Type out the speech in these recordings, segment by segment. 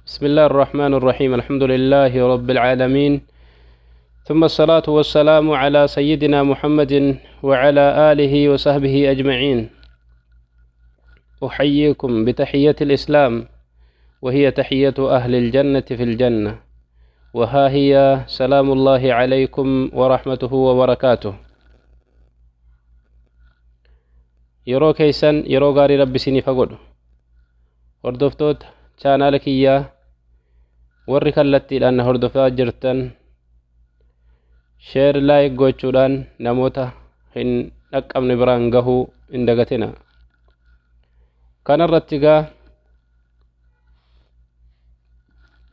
بسم الله الرحمن الرحيم. الحمد لله رب العالمين، ثم الصلاة والسلام على سيدنا محمد وعلى آله وصحبه أجمعين. أحييكم بتحية الإسلام، وهي تحية أهل الجنة في الجنة، وها هي سلام الله عليكم ورحمته وبركاته. يرو كيسان يرو غاري ربي سيني فقود هردفتوت چانالك إياه warri kallattiidhaan hordofaa jirtan sheer laayik gochuudhaan namoota hin dhaqqabne biraan gahuu hin dagatina. kanarratti gaa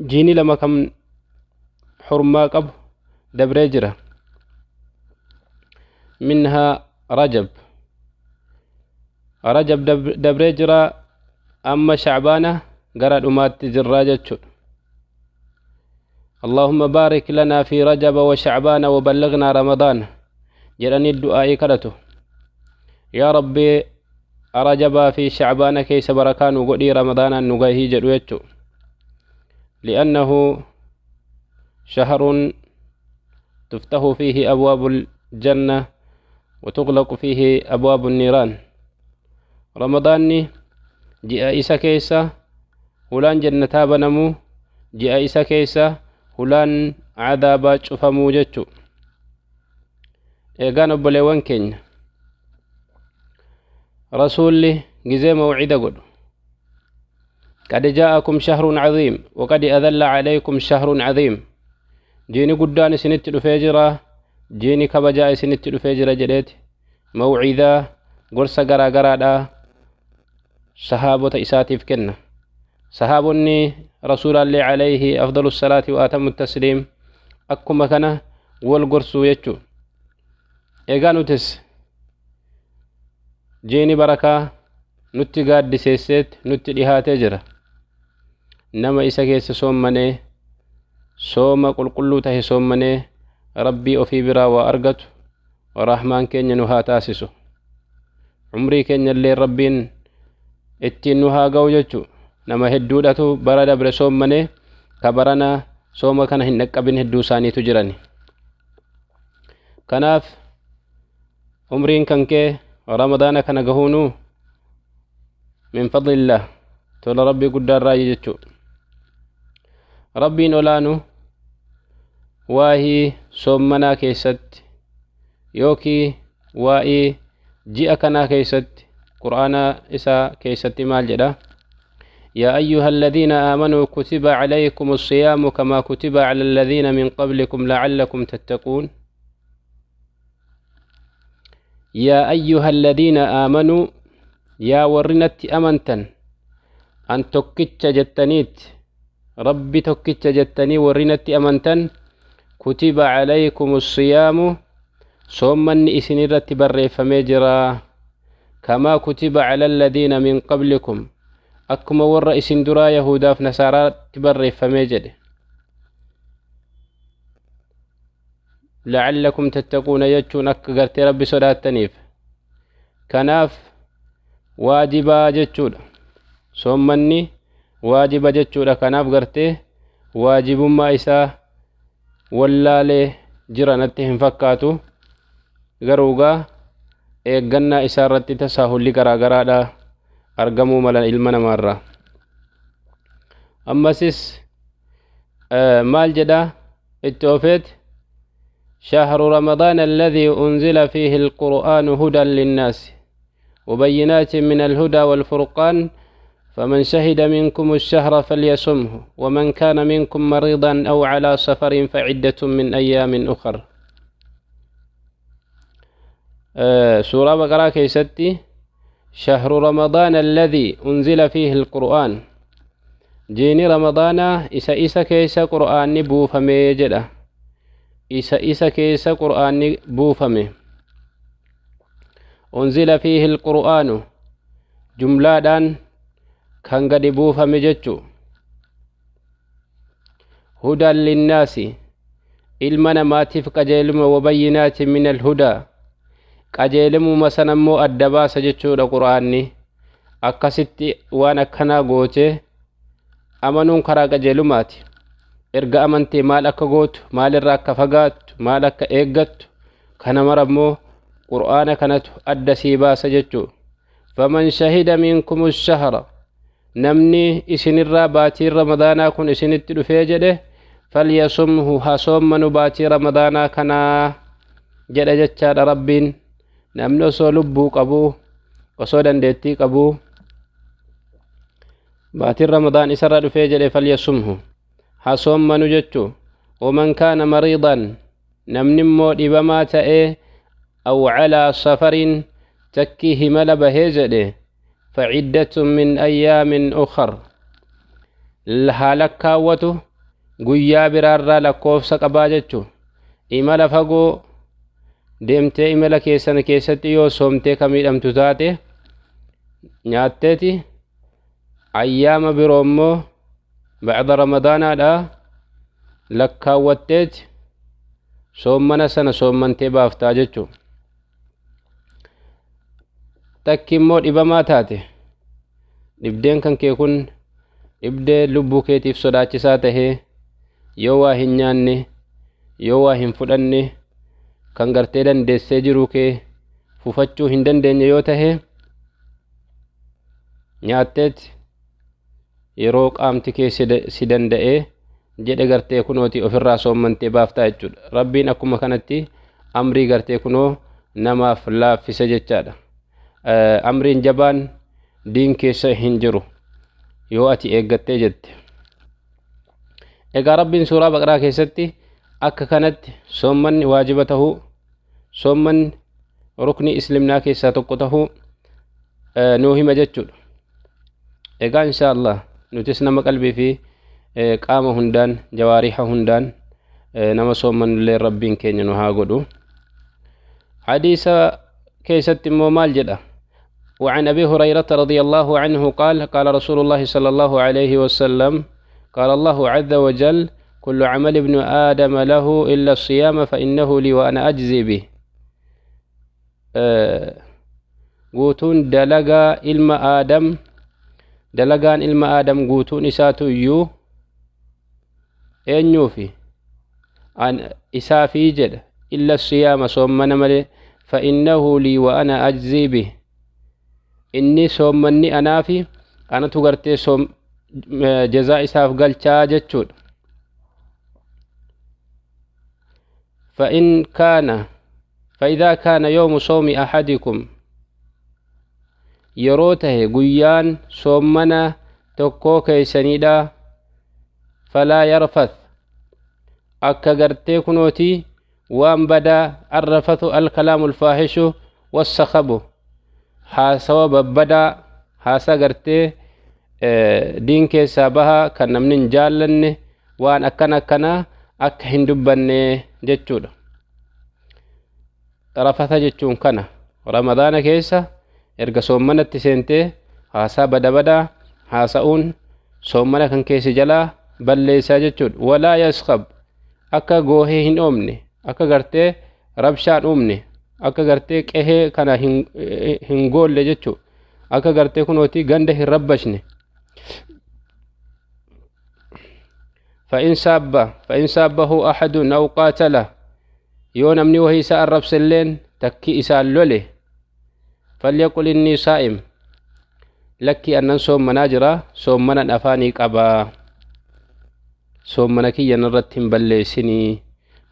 jiini lama kam xurmaa qabu dabree jira. minhaa rajab dabree jira, amma shacbaana gara dhumaatti jirraa jechuudha. اللهم بارك لنا في رجب وشعبان وبلغنا رمضان جراني الدعاء كرته يا ربي رجب في شعبان كيس بركان وقدي رمضان نغيه جدويتو، لأنه شهر تفتح فيه أبواب الجنة وتغلق فيه أبواب النيران. رمضان جاء إسا كيسا ولان جنة بنمو، جاء إسا كيسا hulaan cadaabaa cufamuu jechu. eegaan obboleewwan keenya rasuulli gizee mawcida godhu qad jaa'akum shahrun caziim waqad adalla calaykum shahrun caziim, jiini guddaan isinitti dhufee jira, jiini kabajaa isinitti dhufee jira jedheeti mawcidaa gorsa garaa garaadha sahaabota isaatiif kenna. sahaabonni رسول الله عليه أفضل الصلاة وآتم التسليم أكما كان والقرسو يجو إيغانو تس جيني بركة نتي قاد ديسيسيت نتي لها تجرى نما إسا كيس سوم مني سوم قلو تهي سوم مني ربي أفي برا وأرغت ورحمن كين ينوها تاسسو عمري كين اللي ربين اتنوها قوجتو. nama hedduudhatu bara dabre soommane ka barana sooma kana hin dhaqqabin hedduu isaaniitu jirani. kanaaf umriin kan kee ramadaana kana gahuunu min fadlillah tola rabbii guddaarraayi jechuu. rabbiin olaanu waahii soommanaa keessatti yookii waa'ii ji'a kanaa keessatti qur'aana isaa keessatti maal jedha: يا أيها الذين آمنوا كتب عليكم الصيام كما كتب على الذين من قبلكم لعلكم تتقون. يا أيها الذين آمنوا يا ورنت أمنتا أن تكتش جتنيت ربي تكتش جتني ورنت أمنتا كتب عليكم الصيام صوما إسنرت بري فمجرا كما كتب على الذين من قبلكم أكما ورا إسن درا يهودا في نصارى تبري فميجد لعلكم تتقون يجون أكغرت ربي صلاة تنيف. كناف واجبا جتشود صومني واجبا جتشود كناف غرته واجب ما إسا ولا له جرانتهم فكاتو غروغا إيغنا إسارتي تساهل لغراغرادا أرقموا ملا إلمنا مرة. أما سيس مال جدا التوفيت شهر رمضان الذي أنزل فيه القرآن هدى للناس وبينات من الهدى والفرقان فمن شهد منكم الشهر فليصمه ومن كان منكم مريضا أو على سفر فعدة من أيام أخر. سورة بقرة كيستي شهر رمضان الذي أنزل فيه القرآن جيني رمضان إسا كيس قرآن بوفمي جدا إسا كيس قرآن بوفمي. أنزل فيه القرآن جملة دان كان قد بوفمي جتشو هدى للناس إلمنا ما تفق جيلم وبينات من الهدى qajeelemu masanammoo adda baasa jechuudha qur'aanni. akkasitti waan akkanaa goote amanuun karaa qajeelumaati. Erga amantee maal akka gootu, maalirraa akka fagaattu, maal akka eeggattu kana marammoo qur'aana kanatu adda sii baasa jechuu. faman shahida minkum shahra, namni isinirraa baatii ramadaanaa kun isinitti dhufee jedhe falyasumhu hasoommanu baatii ramadaanaa kanaa jedha jechaadha rabbiin. namni osoo lubbuu qabuu, osoo dandeettii qabuu baatiin ramadaan isarra dhufee jedhe falyasumhu hasoommanu jechuu. waman kaana mariidan, namni immoo dhibamaa ta'ee aw calaa safarin takkii himala bahee jedhe faciddatun min ayyaamin ukar, haa lakkaawwatu guyyaa biraarraa lakkoofsa qabaa jechuu. imala fagoo deemtee imala keessan keessatti yoo soomtee ka miidhamtu taate nyaatteeti ayyaama biroo immoo bacda ramadaanaadha lakkaawwatteeti soommana sana soommantee baaftaa jechuu. takki immoo dhibamaa taate, dhibdeen kan kee kun dhibdee lubbuu keetiif sodaachisaa tahee yoo waa hin nyaanne, yoo waa hin fudhanne, kan gartee dandeessee jiruu kee fufachuu hin dandeenye yoo tahe nyaatteet yeroo qaamti kee si danda'ee jedhe gartee kunooti ofirraa soommantee baaftaa jechuudha. rabbiin akkuma kanatti amrii gartee kunoo namaaf laaffise jechaadha. amriin jabaan diin keessa hin jiru yoo ati eeggattee jette. egaa rabbiin suuraa baqaraa keessatti akka kanatti soommanni waajiba tahuu, soommanni rukni islimnaa keessaa tokko tahuu nuu hima jechuudha. egaa insha Allah nutis nama qalbii fi qaama hundaan, jawaariha hundaan nama soommannullee rabbiin keenya nu haa godhu. hadiisa keessatti immoo maal jedha? وعن أبي هريرة رضي الله عنه قال قال رسول الله صلى الله عليه وسلم قال الله عز وجل كل عمل ابن آدم له إلا الصيام فإنه لي وأنا أجزي به. قوتون دلقا إلما آدم، دلقان إلما آدم قوتون إساتو يو أنيوفي أن إسافي جد إلا الصيام صومنا ملي فإنه لي وأنا أجزي به. inni soommanni anaafi anatu gartee jazaa isaaf galchaa jechuudha. فإذا كان يوم صوم أحدكم يروته قيان صومنا تكو كيسنيدا فلا يرفث أكا قرتي كنوتي وان بدا الرفث الكلام الفاحش والسخب haasawa babbadaa, haasa gartee diin keessaa bahaa kan namni hin jaallanne waan akkanaa akka hin dubbanne jechuudha. rafata jechuun kana ramadaana keessa erga soommanatti seentee haasaa badabadaa haasa'uun soommana kan keessi jalaa balleessaa jechuudha. walaa yaskhab, akka goohee hin oomne, akka gartee rabshaan uumne, akka gartee qehee kana hin goolle jechuudha. akka gartee kunooti ganda hin rabbashne. فإن سابه أحد أو قاتله yoo namni wahii isa arrabselleen takki isaan lole falyaqul inni saa'im, lakki annan soommanaa jira, soommanan afaanii qabaa, soommana kiyyan irratti hin balleessinii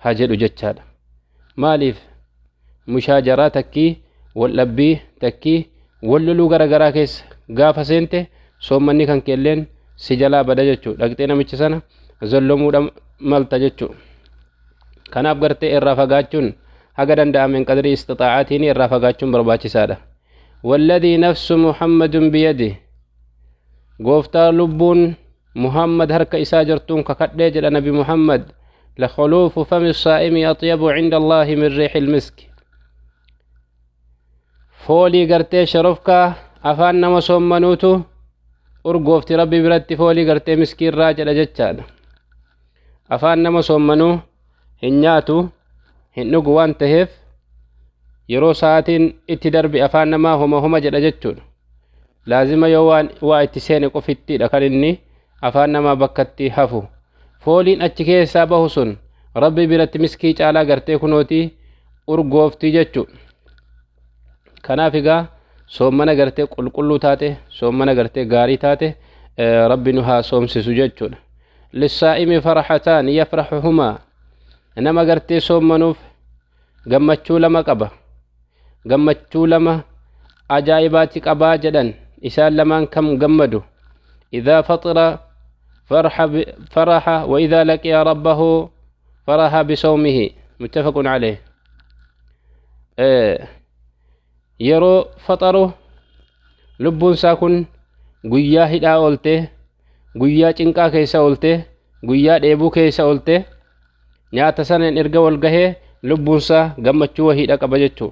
haa jedhu jechaadha. maaliif mushaajaraa takkii, waldhabbii takkii, walloluu garagaraa keessa gaafa seente soommanni kan keelleen si jalaa bada jechuu. dhaqxee namicha sana zallomuudha malta jechuu. kanaaf gartee irraa fagaachuun haga danda'ameen qadrii istixaa'aatiin irraa fagaachuun barbaachisaadha. والذي نفس محمد بيده gooftaa lubbuun muhammad harka isaa jirtuun kakadhee jedha nabi muhammad لخلوف فم الصائم أطيب عند الله من ريح المسك. فولي قرتي شرفك أفان نما صومنوتو أرقوفت ربي برتي فولي قرتي مسكين راجل جتشان. أفان نما صومنو هنياتو هنوغ وان تهف yeroo saatiin itti darbi afaan namaa homa jala jechuudha. laazima yoo waan waa itti seene qofittidha kan inni afaan namaa bakkatti hafu fooliin achi keessaa bahu sun rabbi biratti miskii caalaa gartee kunooti urgooftii jechuu. kanaaf egaa soommana gartee qulqulluu taate soommana gartee gaarii taate rabbi nu haa soomsisu jechuudha. lissaa'imi farxataan yafraxuhumaa nama gartee soommanuuf gammachuu lama qaba gammachuu lama ajaa'ibaatti qabaa jedhan isaan lamaan kam gammadu إذا فطر فرح وإذا لقي ربه فرح بصومه متفق عليه. يرو فطره لبون ساكن guyyaa hidhaa oolte guyyaa cinqaa keessa oolte guyyaa dheebuu keessa oolte nyaata sanaan erga wal gahee lubbuunsaa gammachuu wahiidha qaba jechuu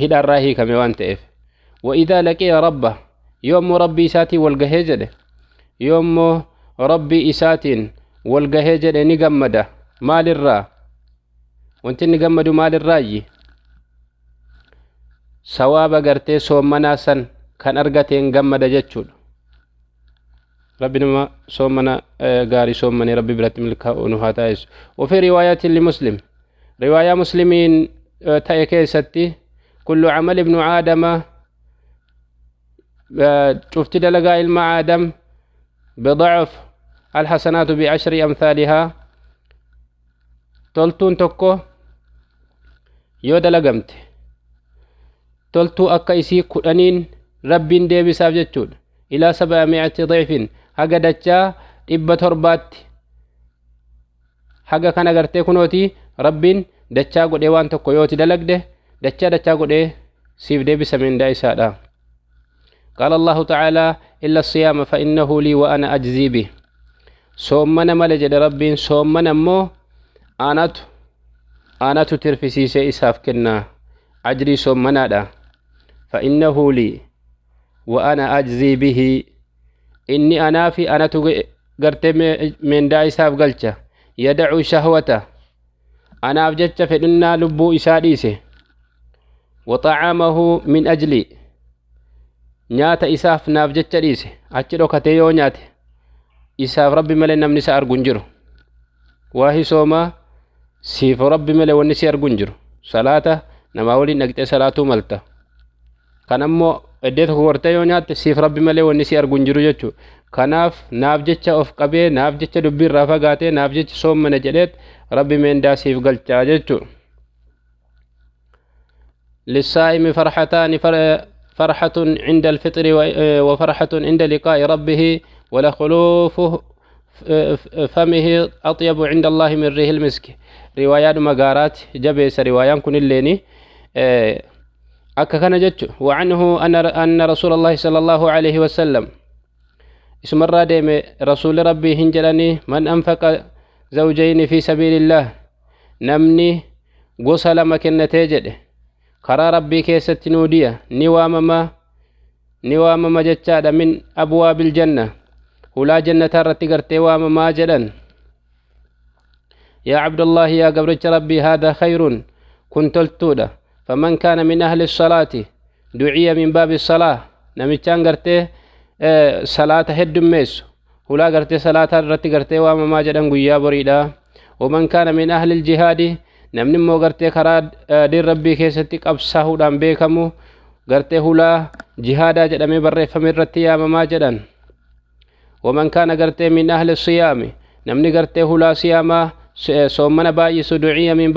hidhaarraa hiikame waan ta'eef. وإذا لقي ربه يوم ربي إساتي والجهجد يوم ربي إساتين والجهجد نجمده مال الرا وانت نجمد مال الراي سواب قرتي صوم مناسا كان أرجتين جمد جتشود ربنا ما صومنا قاري صومني ربي برات ملك ونهاتايس. وفي رواية لمسلم رواية مسلمين تأكيستي كل عمل ابن آدم شفت دلقاء الماء آدم بضعف الحسنات بعشر أمثالها تلتون تكو يو دلقمت تلتو أكايسي كدنين ربين ديبي سابجتون إلى 700 ضعف haga dachaa 700 haga kana gartee kunooti rabbiin dachaa godhee waan tokko yooti dalagde dachaa godhee siif deebisa mindaa isaadha. قال الله تعالى إلا الصيام فإنه لي وأنا أجزي به. صومنا ملجد ربين صومنا مو آناتو ترفسيسي إساف كنا أجري صومنا دا فإنه لي وأنا أجزي به إني أنا في أنا تقرت من دا إساف قلت يدعو شهوته أنا أبجدت فإننا لبو إساديسه وطعامه من أجلي nyaata isaaf naaf jecha dhiise achi dhokatee yoo nyaate isaaf rabbi malee namni isa argu hin jiru waa hisoomaa siif rabbi malee wanni si argu hin jiru salaata namaa waliin dhaqxee salaatuu malta kan ammoo eddee tokko gortee yoo nyaatte siif rabbi malee wanni si argu hin jiru jechuu. kanaaf naaf jecha of qabee naaf jecha dubbii irraa fagaatee naaf jecha soommana jedheet rabbi meendaa siif galchaa jechuu. lissaa'imi farxataani فرحة عند الفطر وفرحة عند لقاء ربه ولخلوف فمه أطيب عند الله من ريح المسك. روايات مغارات جبس روايان كن الليني أكا كان جتش. وعنه أن رسول الله صلى الله عليه وسلم اسم الرادم رسول ربي هنجلني من أنفق زوجين في سبيل الله نمني غسل مكنة جده karaa rabbii keessatti nuudiya ni waamama jechaadha min abwaabil janna hulaa jannataa irratti gartee waamamaa jedhan. yaa cabdullaahi yaa gabricha rabbii haadaa khayrun kun toltuudha faman kaana min ahli salaati duciya min baabi salaa namichaan gartee salaata heddummeessu hulaa gartee salaataa irratti gartee waamamaa jedhan guyyaa boriidha. waman kaana min ahli iljihaadi namni immoo gartee karaa diin rabbii keessatti qabsaa'uudhaan beekamu gartee hulaa jihaadaa jedhamee barreeffame irratti yaamamaa jedhan. waman kaana gartee min ahli siyaami namni gartee hulaa siyaamaa soommana baay'isu duciya min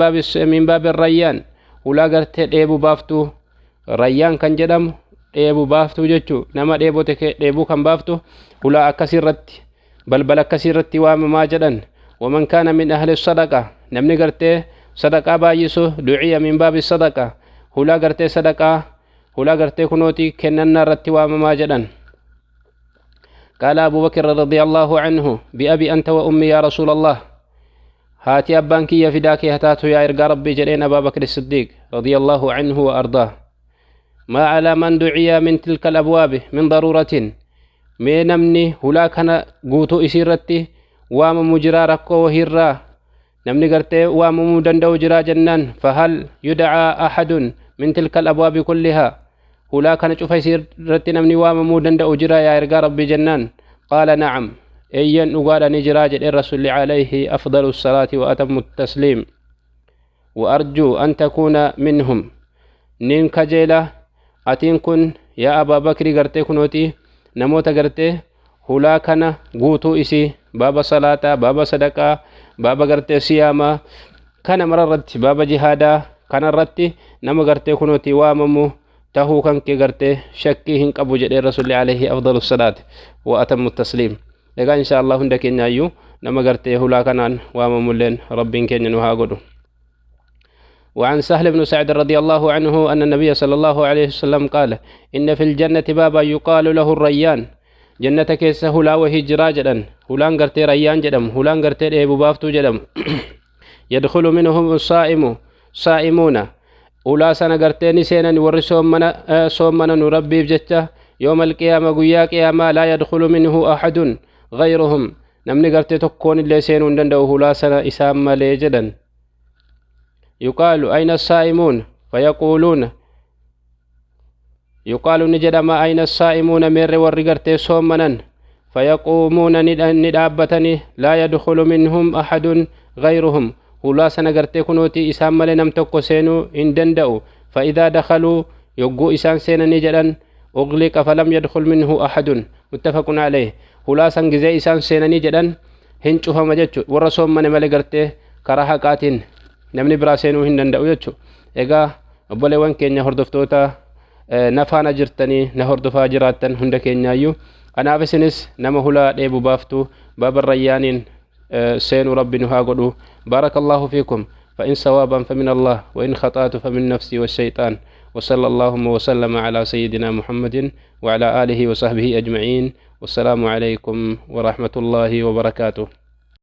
baabi rayyaan hulaa gartee dheebuu baaftuu rayyaan kan jedhamu dheebuu baaftuu jechuu nama dheebote dheebuu kan baaftu hulaa akkasirratti balbala akkasirratti waamamaa jedhan. waman kaana min ahli sadaqa namni gartee صدقة بايسو دعية من باب الصدقة هلا غرتي صدقة هلا غرتي كنوتي كننا رتوا ما جدن. قال أبو بكر رضي الله عنه بأبي أنت وأمي يا رسول الله هاتي أبانكي يا فداكي هتاتو يا إرقى ربي جلين أبا بكر الصديق رضي الله عنه وأرضاه ما على من دعي من تلك الأبواب من ضرورة مينمني هلا كان قوتو إسيرتي وام مجرارك وهيرا نمني قرتي واممو دندو جرا جنان فهل يدعى أحد من تلك الأبواب كلها هلا كان شوف يصير رتي نمني واممو دندو جرا يا إرقى ربي جنان. قال نعم أيا نقال نجراج الرسول عليه أفضل الصلاة وأتم التسليم وأرجو أن تكون منهم نين كجيلة أتين كن يا أبا بكر غرتي كنوتي نموت غرتي هلا كان قوتو إسي بابا صلاة بابا صدقة بابا غرتي سياما كان مررت بابا جهادا كان رتي نما غرتي كنوتي واممو تهو كان كي غرتي شكي هنك أبو جدي الرسول عليه أفضل الصلاة وأتم التسليم لقى إن شاء الله هندك نايو نما غرتي هلا كانان واممو لين ربين كين نهاغدو. وعن سهل بن سعد رضي الله عنه أن النبي صلى الله عليه وسلم قال إن في الجنة بابا يقال له الريان جنة كيس هلا وهجرا جدن هلان غرتي ريان جدم هلان غرتي إبو بافتو جدم يدخل منهم الصائم صائمون أولا سنة غرتي نسينا ور صومنا نربي بجتة يوم القيامة قيا قيامة لا يدخل منه أحد غيرهم نمني غرتي تكون اللي سينون دندو هلا سنة إسام مالي جدن يقال أين الصائمون فيقولون يقال نجد ما أين الصائمون مر ورقرتي صومنا فيقومون ندابتني لا يدخل منهم أحد غيرهم هلا سنغرتي كنوتي إسام مالي نمتكو سينو إن دندو فإذا دخلوا يقو إسان سينا نجدا أغلق فلم يدخل منه أحد متفق عليه هلا سنغزي إسان سينا نجدا هنشوها مجدشو ورسوم من مالي كراها قاتين namni biraa seenuu hin danda'u jechuudha. Egaa obboleewwan keenya hordoftoota nafaana jirtanii na hordofaa jiraattan hunda keenyaayyuu anaaf isinis nama hulaa dheebu baaftu baaba rayyaaniin seenuu rabbi nu haa godhu. Baarakallahu fiikum فإن صوابا فمن الله وإن خطأت فمن نفسي والشيطان وصلى اللهم وسلم على سيدنا محمد وعلى آله وصحبه أجمعين والسلام عليكم ورحمة الله وبركاته.